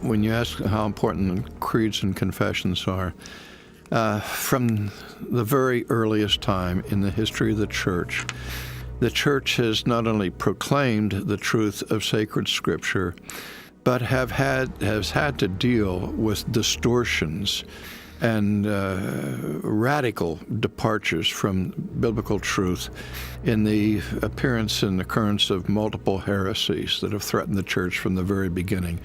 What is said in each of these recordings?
when you ask how important creeds and confessions are, from the very earliest time in the history of the church has not only proclaimed the truth of sacred Scripture, but has had to deal with distortions and radical departures from biblical truth in the appearance and occurrence of multiple heresies that have threatened the church from the very beginning.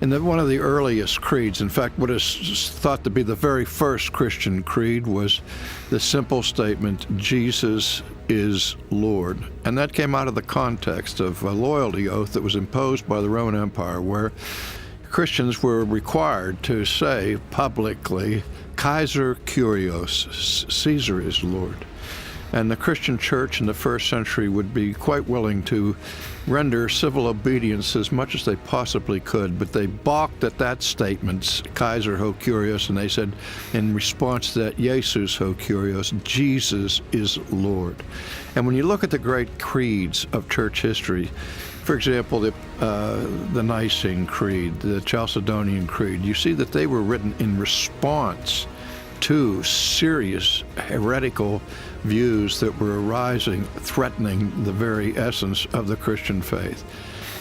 And one of the earliest creeds, in fact, what is thought to be the very first Christian creed, was the simple statement, Jesus is Lord. And that came out of the context of a loyalty oath that was imposed by the Roman Empire, where Christians were required to say publicly, Kaiser Kyrios, Caesar is Lord. And the Christian church in the first century would be quite willing to render civil obedience as much as they possibly could, but they balked at that statement, Kaiser ho Kyrios, and they said in response to that, Jesus ho Kyrios, Jesus is Lord. And when you look at the great creeds of church history, for example, the Nicene Creed, the Chalcedonian Creed, you see that they were written in response to serious heretical views that were arising, threatening the very essence of the Christian faith.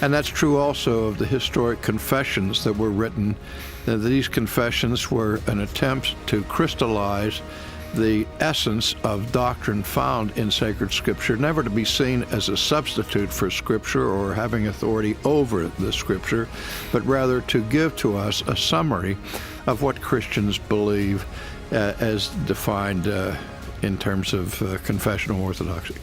And that's true also of the historic confessions that were written. These confessions were an attempt to crystallize the essence of doctrine found in sacred Scripture, never to be seen as a substitute for Scripture or having authority over the Scripture, but rather to give to us a summary of what Christians believe as defined in terms of confessional orthodoxy.